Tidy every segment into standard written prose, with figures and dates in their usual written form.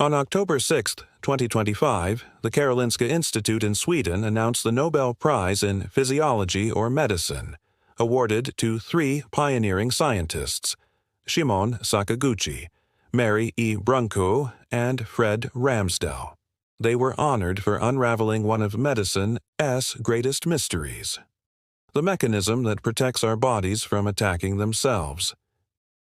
On October 6, 2025, the Karolinska Institute in Sweden announced the Nobel Prize in Physiology or Medicine, awarded to 3 pioneering scientists, Shimon Sakaguchi, Mary E. Brunkow, and Fred Ramsdell. They were honored for unraveling one of medicine's greatest mysteries, the mechanism that protects our bodies from attacking themselves.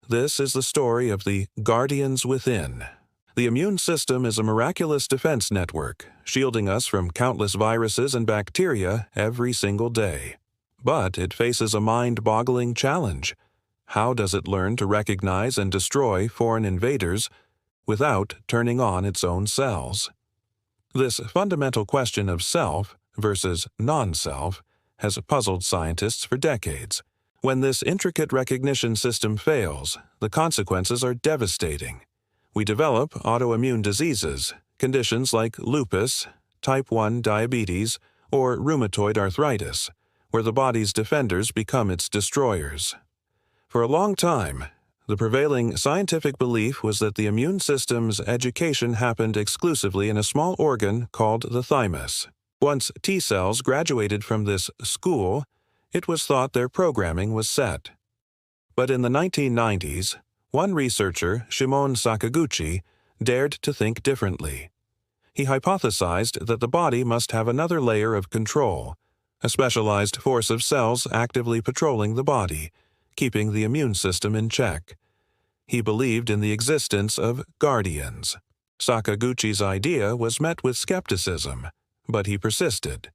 This is the story of the guardians within. The immune system is a miraculous defense network, shielding us from countless viruses and bacteria every single day. But it faces a mind-boggling challenge. How does it learn to recognize and destroy foreign invaders without turning on its own cells? This fundamental question of self versus non-self has puzzled scientists for decades. When this intricate recognition system fails, the consequences are devastating. We develop autoimmune diseases, conditions like lupus, type 1 diabetes, or rheumatoid arthritis, where the body's defenders become its destroyers. For a long time, the prevailing scientific belief was that the immune system's education happened exclusively in a small organ called the thymus. Once T cells graduated from this school, it was thought their programming was set. But in the 1990s, one researcher, Shimon Sakaguchi, dared to think differently. He hypothesized that the body must have another layer of control, a specialized force of cells actively patrolling the body, keeping the immune system in check. He believed in the existence of guardians. Sakaguchi's idea was met with skepticism, but he persisted.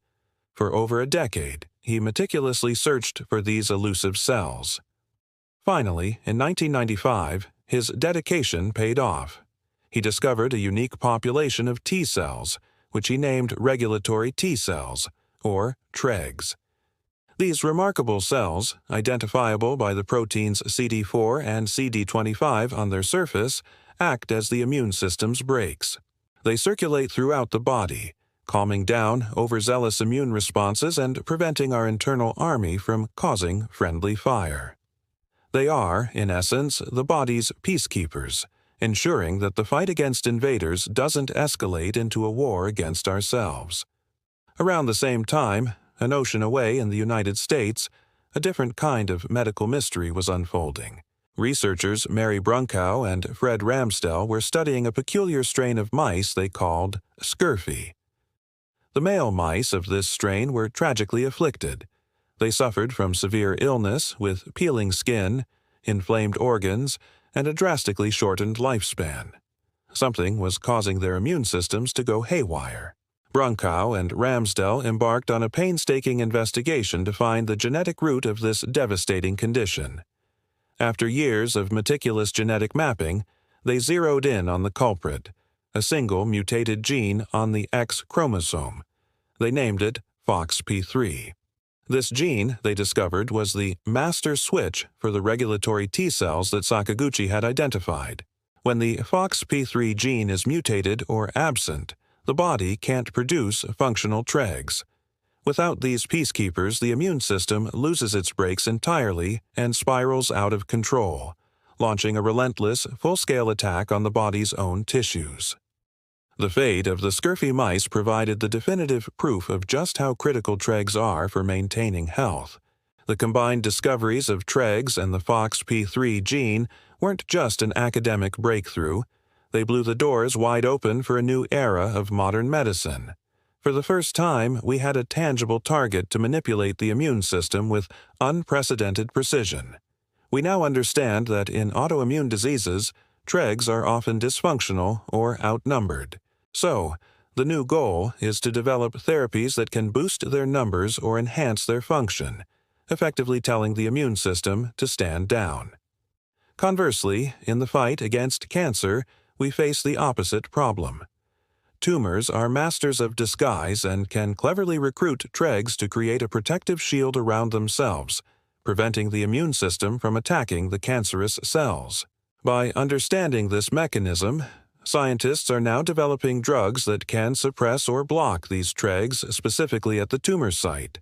For over a decade, he meticulously searched for these elusive cells. Finally, in 1995, his dedication paid off. He discovered a unique population of T cells, which he named regulatory T cells, or Tregs. These remarkable cells, identifiable by the proteins CD4 and CD25 on their surface, act as the immune system's brakes. They circulate throughout the body, calming down overzealous immune responses and preventing our internal army from causing friendly fire. They are, in essence, the body's peacekeepers, ensuring that the fight against invaders doesn't escalate into a war against ourselves. Around the same time, an ocean away in the United States, a different kind of medical mystery was unfolding. Researchers Mary Brunkow and Fred Ramsdell were studying a peculiar strain of mice they called scurfy. The male mice of this strain were tragically afflicted. They suffered from severe illness with peeling skin, inflamed organs, and a drastically shortened lifespan. Something was causing their immune systems to go haywire. Brunkow and Ramsdell embarked on a painstaking investigation to find the genetic root of this devastating condition. After years of meticulous genetic mapping, they zeroed in on the culprit, a single mutated gene on the X chromosome. They named it FOXP3. This gene, they discovered, was the master switch for the regulatory T cells that Sakaguchi had identified. When the FOXP3 gene is mutated or absent, the body can't produce functional Tregs. Without these peacekeepers, the immune system loses its brakes entirely and spirals out of control, launching a relentless, full-scale attack on the body's own tissues. The fate of the scurfy mice provided the definitive proof of just how critical Tregs are for maintaining health. The combined discoveries of Tregs and the FOXP3 gene weren't just an academic breakthrough. They blew the doors wide open for a new era of modern medicine. For the first time, we had a tangible target to manipulate the immune system with unprecedented precision. We now understand that in autoimmune diseases, Tregs are often dysfunctional or outnumbered. So, the new goal is to develop therapies that can boost their numbers or enhance their function, effectively telling the immune system to stand down. Conversely, in the fight against cancer, we face the opposite problem. Tumors are masters of disguise and can cleverly recruit Tregs to create a protective shield around themselves, preventing the immune system from attacking the cancerous cells. By understanding this mechanism, scientists are now developing drugs that can suppress or block these Tregs specifically at the tumor site.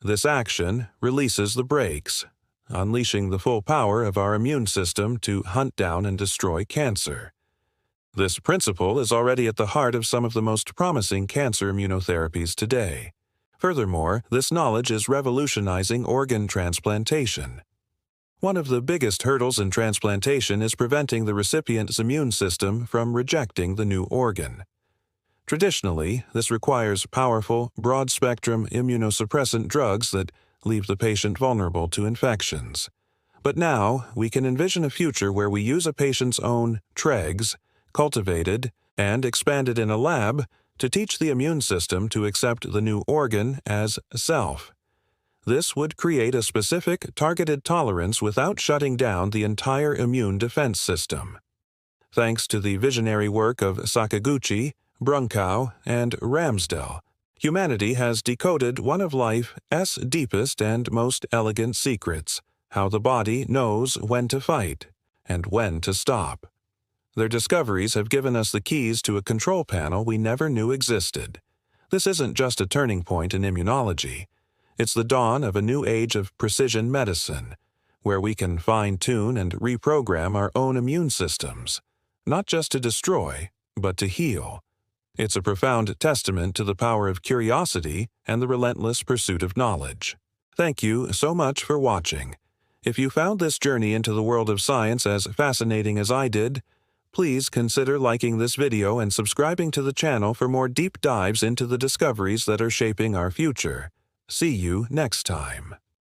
This action releases the brakes, unleashing the full power of our immune system to hunt down and destroy cancer. This principle is already at the heart of some of the most promising cancer immunotherapies today. Furthermore, this knowledge is revolutionizing organ transplantation. One of the biggest hurdles in transplantation is preventing the recipient's immune system from rejecting the new organ. Traditionally, this requires powerful, broad-spectrum immunosuppressant drugs that leave the patient vulnerable to infections. But now, we can envision a future where we use a patient's own Tregs, cultivated and expanded in a lab, to teach the immune system to accept the new organ as self. This would create a specific, targeted tolerance without shutting down the entire immune defense system. Thanks to the visionary work of Sakaguchi, Brunkow, and Ramsdell, humanity has decoded one of life's deepest and most elegant secrets: how the body knows when to fight and when to stop. Their discoveries have given us the keys to a control panel we never knew existed. This isn't just a turning point in immunology. It's the dawn of a new age of precision medicine, where we can fine-tune and reprogram our own immune systems, not just to destroy, but to heal. It's a profound testament to the power of curiosity and the relentless pursuit of knowledge. Thank you so much for watching. If you found this journey into the world of science as fascinating as I did, please consider liking this video and subscribing to the channel for more deep dives into the discoveries that are shaping our future. See you next time.